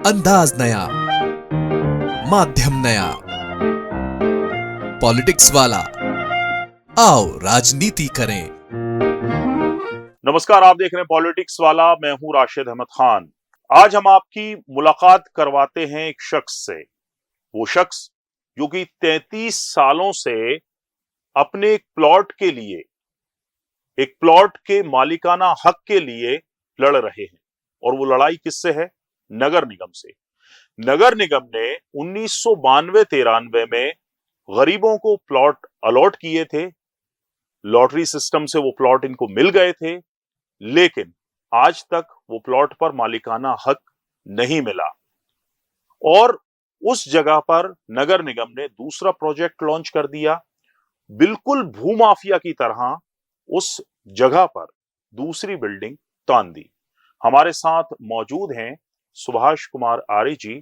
अंदाज नया, माध्यम नया, पॉलिटिक्स वाला, आओ राजनीति करें। नमस्कार, आप देख रहे हैं पॉलिटिक्स वाला। मैं हूं राशिद अहमद खान। आज हम आपकी मुलाकात करवाते हैं एक शख्स से। वो शख्स जो कि 33 सालों से अपने एक प्लॉट के मालिकाना हक के लिए लड़ रहे हैं। और वो लड़ाई किससे है? नगर निगम से। नगर निगम ने 1992-93 में गरीबों को प्लॉट अलॉट किए थे। लॉटरी सिस्टम से वो प्लॉट इनको मिल गए थे, लेकिन आज तक वो प्लॉट पर मालिकाना हक नहीं मिला। और उस जगह पर नगर निगम ने दूसरा प्रोजेक्ट लॉन्च कर दिया। बिल्कुल भूमाफिया की तरह उस जगह पर दूसरी बिल्डिंग तान दी। हमारे साथ मौजूद हैं सुभाष कुमार आर्य जी।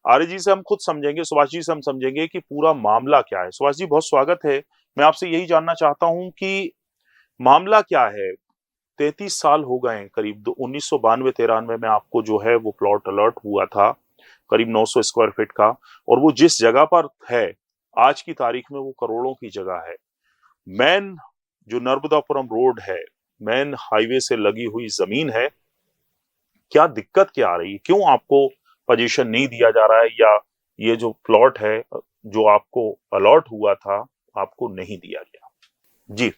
आर्य जी से हम खुद समझेंगे, सुभाष जी से हम समझेंगे कि पूरा मामला क्या है। सुभाष जी, बहुत स्वागत है। मैं आपसे यही जानना चाहता हूं कि मामला क्या है। 33 साल हो गए करीब। 1992-93 में आपको जो है वो प्लॉट अलॉट हुआ था, करीब 900 स्क्वायर फीट का। और वो जिस जगह पर है आज की तारीख में वो करोड़ों की जगह है। मेन जो नर्मदापुरम रोड है, मेन हाईवे से लगी हुई जमीन है। क्या दिक्कत क्या आ रही है? क्यों आपको पोजीशन नहीं दिया जा रहा है, या ये जो प्लॉट है जो आपको अलॉट हुआ था आपको नहीं दिया गया? जी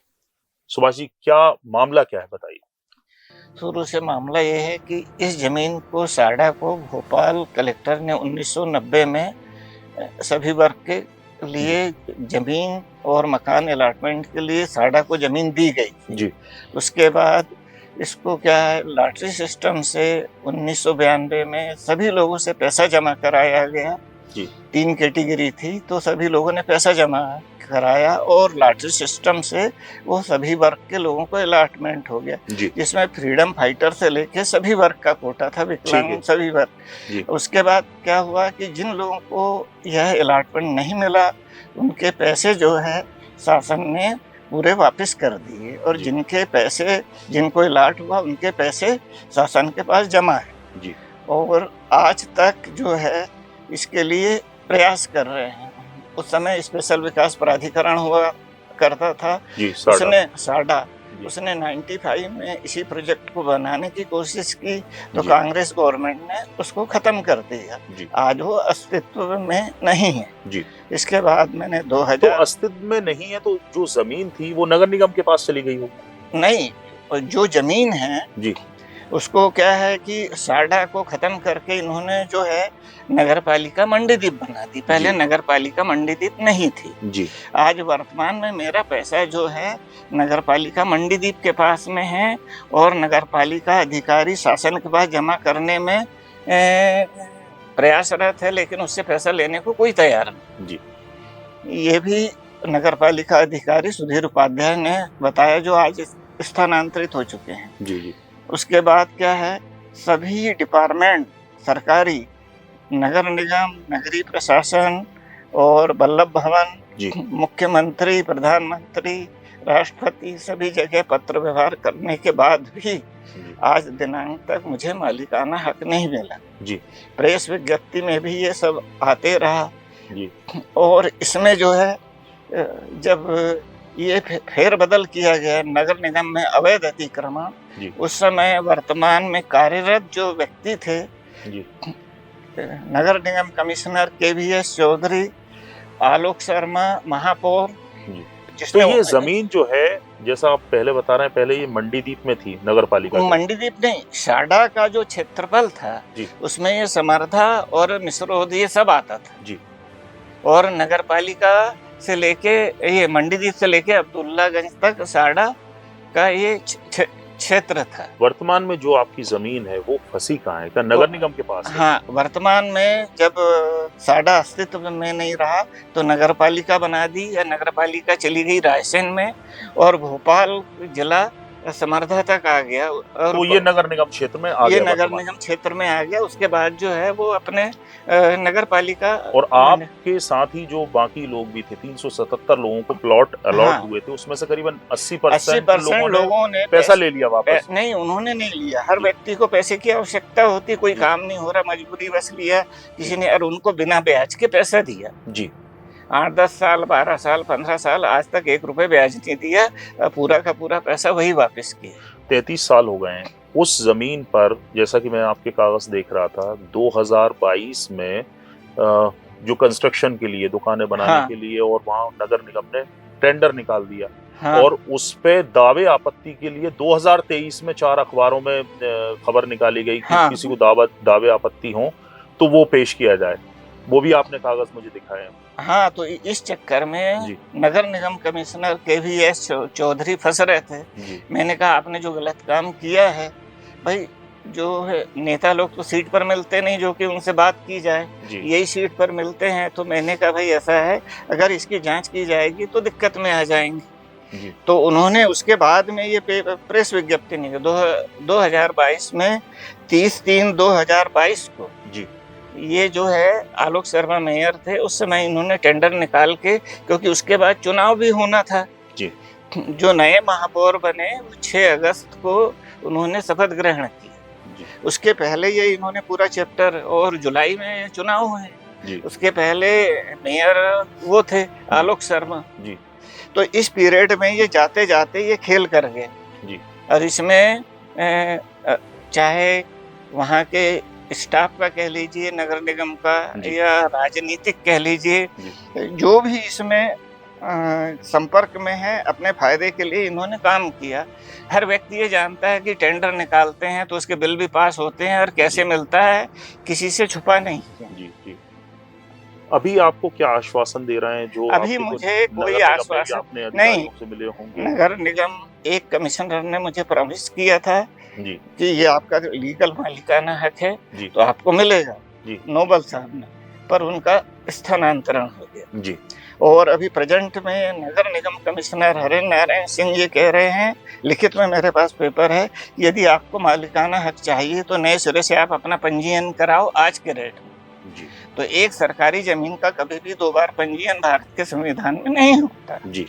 सुभाष जी, क्या मामला क्या है, बताइए। शुरू से मामला ये है कि इस जमीन को साडा को भोपाल कलेक्टर ने 1990 में सभी वर्ग के लिए जमीन और मकान अलॉटमेंट के लिए साडा को जमीन दी गई जी। उसके बाद इसको क्या है, लॉटरी सिस्टम से 1992 में सभी लोगों से पैसा जमा कराया गया जी। 3 कैटेगरी थी, तो सभी लोगों ने पैसा जमा कराया और लॉटरी सिस्टम से वो सभी वर्ग के लोगों को अलॉटमेंट हो गया, जिसमें फ्रीडम फाइटर से लेके सभी वर्ग का कोटा था, विकलांग सभी वर्ग। उसके बाद क्या हुआ कि जिन लोगों को यह अलॉटमेंट नहीं मिला उनके पैसे जो है शासन ने पूरे वापस कर दिए, और जिनको अलॉट हुआ उनके पैसे शासन के पास जमा है। और आज तक जो है इसके लिए प्रयास कर रहे हैं। उस समय स्पेशल विकास प्राधिकरण हुआ करता था, उसने 95 में इसी प्रोजेक्ट को बनाने की कोशिश की, तो कांग्रेस गवर्नमेंट ने उसको खत्म कर दिया। आज वो अस्तित्व में नहीं है। इसके बाद मैंने 2000 तो अस्तित्व में नहीं है, तो जो जमीन थी वो नगर निगम के पास चली गई हो? नहीं, जो जमीन है जी उसको क्या है कि साडा को खत्म करके इन्होंने जो है नगरपालिका मंडीदीप बना दी। पहले नगरपालिका मंडीदीप नहीं थी जी। आज वर्तमान में मेरा पैसा जो है नगरपालिका मंडीदीप के पास में है, और नगरपालिका अधिकारी शासन के पास जमा करने में प्रयासरत है, लेकिन उससे पैसा लेने को कोई तैयार नहीं जी। ये भी नगरपालिका अधिकारी सुधीर उपाध्याय ने बताया, जो आज स्थानांतरित हो चुके हैं जी। उसके बाद क्या है, सभी डिपार्टमेंट सरकारी, नगर निगम, नगरीय प्रशासन और वल्लभ भवन, मुख्यमंत्री, प्रधानमंत्री, राष्ट्रपति, सभी जगह पत्र व्यवहार करने के बाद भी आज दिनांक तक मुझे मालिकाना हक नहीं मिला जी। प्रेस विज्ञप्ति में भी ये सब आते रहा जी। और इसमें जो है जब ये फेर बदल किया गया नगर निगम में अवैध अतिक्रमण, उस समय वर्तमान में कार्यरत जो व्यक्ति थे जी, नगर निगम कमिश्नर KVS चौधरी, आलोक शर्मा महापौर, तो ये जमीन जो है, जैसा आप पहले बता रहे हैं, पहले ये मंडीदीप में थी नगरपालिका? मंडीदीप नहीं, साडा का जो क्षेत्रफल था जी, उसमें ये समर्था और मिसरोद ये सब आता था जी। और नगरपालिका से लेके ये मंडीदीप से लेके अब्दुल्लागंज तक साडा का ये क्षेत्र था। वर्तमान में जो आपकी जमीन है वो फंसी कहाँ है? क्या नगर निगम के पास है? हाँ, वर्तमान में जब साडा अस्तित्व में नहीं रहा तो नगरपालिका बना दी, या नगरपालिका चली गई रायसेन में, और भोपाल जिला समर्धा तक आ गया। और तो ये नगर निगम क्षेत्र में आ ये गया नगर वर्तमान। निगम क्षेत्र में आ गया। उसके बाद जो है वो अपने नगर पालिका। और आपके साथ ही जो बाकी लोग भी थे, 377 लोगों को प्लॉट अलॉट हाँ, हुए थे, उसमें से करीबन 80% 80% लोगों ने पैसा ले लिया वापस। नहीं, उन्होंने नहीं लिया। हर व्यक्ति को पैसे की आवश्यकता होती, कोई काम नहीं हो रहा, मजबूरी बस लिया किसी ने, और उनको बिना ब्याज के पैसा दिया जी। 8-10 साल, 12 साल, 15 साल, आज तक 1 रुपए ब्याज नहीं दिया। पूरा का पूरा पैसा वही वापस किया। 33 साल हो गए हैं उस जमीन पर। जैसा कि मैं आपके कागज देख रहा था, 2022 में जो कंस्ट्रक्शन के लिए, दुकानें बनाने हाँ, के लिए, और वहां नगर निगम ने टेंडर निकाल दिया। हाँ, और उस पे दावे आपत्ति के लिए 2023 में 4 अखबारों में खबर निकाली गई कि हाँ, किसी को दावे आपत्ति हो तो वो पेश किया जाए। वो भी आपने कागज मुझे दिखाए हैं। हाँ। तो इस चक्कर में जी। नगर निगम कमिश्नर KVS चौधरी फंस रहे थे। जी। मैंने कहा आपने जो गलत काम किया है, भाई जो है नेता लोग तो सीट पर मिलते नहीं जो कि उनसे बात की जाए, यही सीट पर मिलते हैं। तो मैंने कहा भाई ऐसा है, अगर इसकी जांच की जाएगी तो दिक्कत में आ जाएंगे। जी। तो उन्होंने उसके बाद में ये प्रेस विज्ञप्ति निकाली 2022 में 30/3/2022 को। जी। ये जो है आलोक शर्मा मेयर थे, उस समय इन्होंने टेंडर निकाल के, क्योंकि उसके बाद चुनाव भी होना था। जी। जो नए महापौर बने 6 अगस्त को उन्होंने शपथ ग्रहण किया। उसके पहले ये इन्होंने पूरा चैप्टर, और जुलाई में चुनाव हुए। उसके पहले मेयर वो थे आलोक शर्मा जी। तो इस पीरियड में ये जाते जाते ये खेल कर गए जी। और इसमें चाहे वहाँ के स्टाफ का कह लीजिए, नगर निगम का, या राजनीतिक कह लीजिए, जो भी इसमें संपर्क में है, अपने फायदे के लिए इन्होंने काम किया। हर व्यक्ति ये जानता है कि टेंडर निकालते हैं तो उसके बिल भी पास होते हैं, और कैसे मिलता है किसी से छुपा नहीं है। जी। जी। अभी आपको क्या आश्वासन दे रहे हैं? जो अभी मुझे कोई आश्वासन नहीं, से मिले होंगे। नगर निगम एक कमिश्नर ने मुझे प्रॉमिस किया था जी। कि ये आपका लीगल मालिकाना हक है जी। तो आपको मिलेगा। जी। नोबल साहब ने, पर उनका स्थानांतरण हो गया। जी। और अभी प्रेजेंट में नगर निगम कमिश्नर हरेंद्र नारायण सिंह ये कह रहे हैं, लिखित में मेरे पास पेपर है, यदि आपको मालिकाना हक चाहिए तो नए सिरे से आप अपना पंजीयन कराओ आज के रेट में। जी। तो एक सरकारी जमीन का कभी भी 2 बार पंजीयन भारत के संविधान में नहीं होता। जी।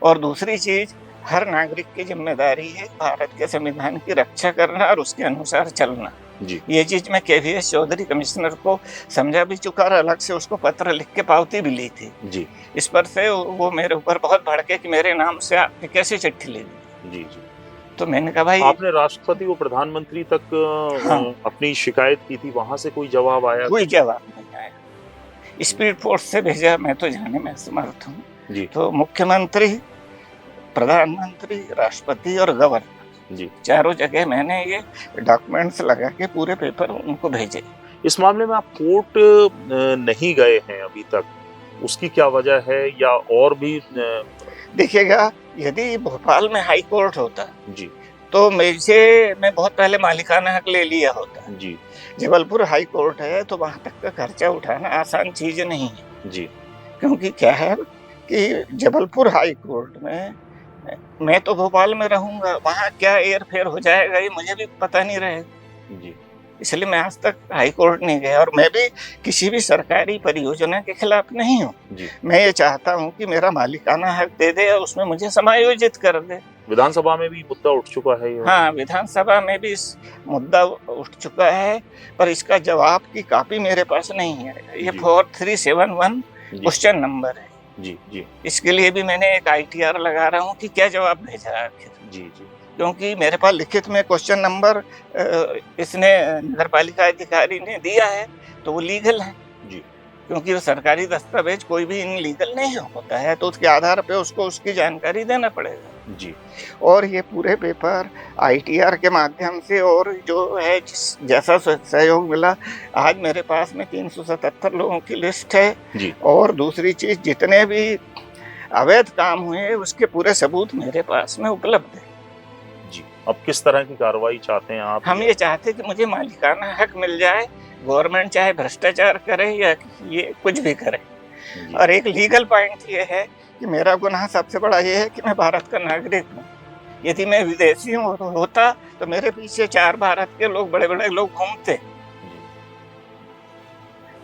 और दूसरी चीज, हर नागरिक की जिम्मेदारी है भारत के संविधान की रक्षा करना और उसके अनुसार चलना। जी। ये चीज मैं KVS चौधरी कमिश्नर को समझा भी चुका और अलग से उसको पत्र लिख के पावती भी ली थी। जी। इस पर से वो मेरे ऊपर बहुत भड़के कि मेरे नाम से आपने कैसे चिट्ठी ले ली। जी। जी। तो मैंने कहा भाई, आपने राष्ट्रपति व प्रधानमंत्री तक अपनी शिकायत की थी, वहां से कोई जवाब आया? कोई जवाब नहीं आया। स्पीड पोस्ट से भेजा, मैं तो जाने में समर्थ हूँ। तो मुख्यमंत्री, प्रधानमंत्री, राष्ट्रपति और गवर्नर जी, चारों जगह मैंने ये डॉक्यूमेंट्स लगा के पूरे पेपर उनको भेजे। इस मामले में आप कोर्ट नहीं गए हैं अभी तक, उसकी क्या वजह है? या और भी देखिएगा, यदि भोपाल में हाई कोर्ट होता जी तो मैं बहुत पहले मालिकाना हक ले लिया होता जी। जबलपुर हाई कोर्ट है तो वहां तक का खर्चा उठाना आसान चीज नहीं है जी। क्योंकि क्या है कि जबलपुर हाई कोर्ट में मैं तो भोपाल में रहूंगा, वहाँ क्या एयर फेयर हो जाएगा ये मुझे भी पता नहीं रहेगा जी। इसलिए मैं आज तक हाई कोर्ट नहीं गया। और मैं भी किसी भी सरकारी परियोजना के खिलाफ नहीं हूँ। मैं ये चाहता हूँ कि मेरा मालिकाना हक दे दे और उसमें मुझे समायोजित कर दे। विधानसभा में भी मुद्दा उठ चुका है। हाँ, विधानसभा में भी इस मुद्दा उठ चुका है, पर इसका जवाब की कॉपी मेरे पास नहीं है। ये 4371 क्वेश्चन नंबर है। जी जी। इसके लिए भी मैंने एक ITR लगा रहा हूँ कि क्या जवाब भेजा है आखिर। जी जी। क्योंकि मेरे पास लिखित में क्वेश्चन नंबर इसने नगर पालिका अधिकारी ने दिया है तो वो लीगल है जी। क्योंकि वो सरकारी दस्तावेज कोई भी इनलीगल नहीं होता है, तो उसके आधार पे उसको उसकी जानकारी देना पड़ेगा जी। और ये पूरे पेपर ITR के माध्यम से और जो है जैसा सहयोग मिला, आज मेरे पास में 377 लोगों की लिस्ट है जी। और दूसरी चीज जितने भी अवैध काम हुए उसके पूरे सबूत मेरे पास में उपलब्ध है जी। अब किस तरह की कार्रवाई चाहते हैं आप? हम ये चाहते हैं कि मुझे मालिकाना हक मिल जाए। गवर्नमेंट चाहे भ्रष्टाचार करे या ये कुछ भी करे। और एक लीगल पॉइंट ये है कि मेरा गुनाह सबसे बड़ा ये है कि मैं भारत का नागरिक हूँ यदि मैं विदेशी होता तो मेरे पीछे 4 भारत के लोग, बड़े बड़े लोग घूमते।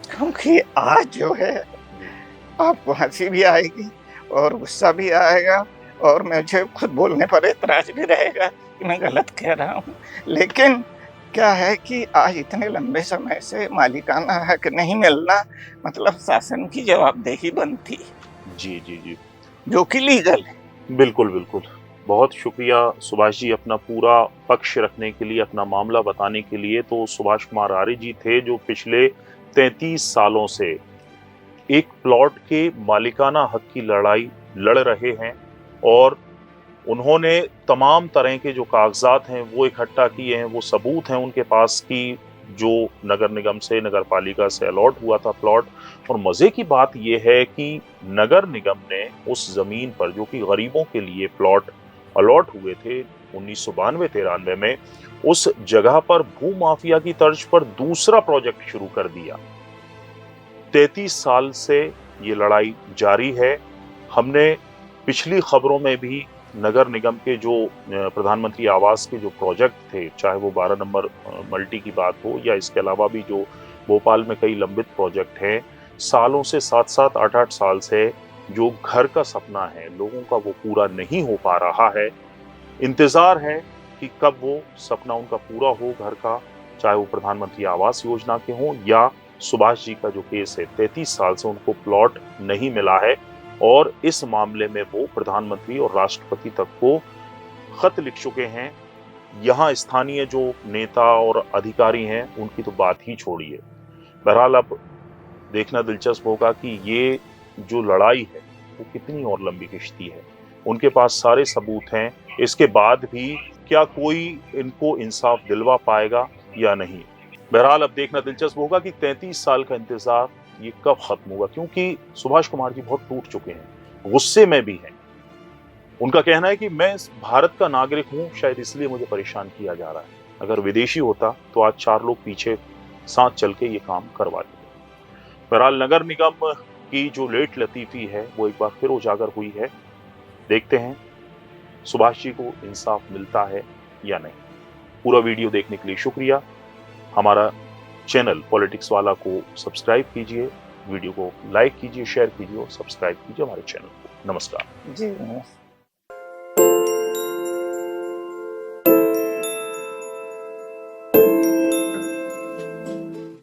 क्योंकि आज जो है आपको हंसी भी आएगी और गुस्सा भी आएगा और मुझे खुद बोलने पर एतराज भी रहेगा कि मैं गलत कह रहा हूँ, लेकिन क्या है कि आज इतने लंबे समय से मालिकाना हक नहीं मिलना मतलब शासन की जवाबदेही बनती, जी जी जी, जो कि लीगल है। बिल्कुल बिल्कुल। बहुत शुक्रिया सुभाष जी अपना पूरा पक्ष रखने के लिए, अपना मामला बताने के लिए। तो सुभाष कुमार आर्य जी थे जो पिछले 33 सालों से एक प्लॉट के मालिकाना हक की लड़ाई लड़ रहे हैं और उन्होंने तमाम तरह के जो कागजात हैं वो इकट्ठा किए हैं, वो सबूत हैं उनके पास कि जो नगर निगम से, नगर पालिका से अलॉट हुआ था प्लॉट। और मजे की बात यह है कि नगर निगम ने उस जमीन पर जो कि गरीबों के लिए प्लॉट अलॉट हुए थे 1992-93 में, उस जगह पर भू माफिया की तर्ज पर दूसरा प्रोजेक्ट शुरू कर दिया। 33 साल से ये लड़ाई जारी है। हमने पिछली खबरों में भी नगर निगम के जो प्रधानमंत्री आवास के जो प्रोजेक्ट थे, चाहे वो 12 नंबर मल्टी की बात हो या इसके अलावा भी जो भोपाल में कई लंबित प्रोजेक्ट हैं, सालों से 7-7, 8-8 साल से जो घर का सपना है लोगों का वो पूरा नहीं हो पा रहा है। इंतजार है कि कब वो सपना उनका पूरा हो घर का, चाहे वो प्रधानमंत्री आवास योजना के हों या सुभाष जी का जो केस है, 33 साल से उनको प्लॉट नहीं मिला है और इस मामले में वो प्रधानमंत्री और राष्ट्रपति तक को खत लिख चुके हैं। यहाँ स्थानीय जो नेता और अधिकारी हैं उनकी तो बात ही छोड़िए। बहरहाल अब देखना दिलचस्प होगा कि ये जो लड़ाई है वो कितनी और लंबी किश्ती है। उनके पास सारे सबूत हैं, इसके बाद भी क्या कोई इनको इंसाफ दिलवा पाएगा या नहीं। बहरहाल अब देखना दिलचस्प होगा कि 33 साल का इंतजार ये कब खत्म होगा, क्योंकि सुभाष कुमार जी बहुत टूट चुके हैं, गुस्से में भी हैं। उनका कहना है कि मैं भारत का नागरिक हूं, शायद इसलिए मुझे परेशान किया जा रहा है। अगर विदेशी होता तो आज 4 लोग पीछे साथ चल के ये काम करवा देते। बहरहाल नगर निगम की जो लेट लतीफी है वो एक बार फिर उजागर हुई है। देखते हैं सुभाष जी को इंसाफ मिलता है या नहीं। पूरा वीडियो देखने के लिए शुक्रिया। हमारा चैनल पॉलिटिक्स वाला को सब्सक्राइब कीजिए, वीडियो को लाइक कीजिए, शेयर कीजिए और सब्सक्राइब कीजिए हमारे चैनल को। नमस्कार जी।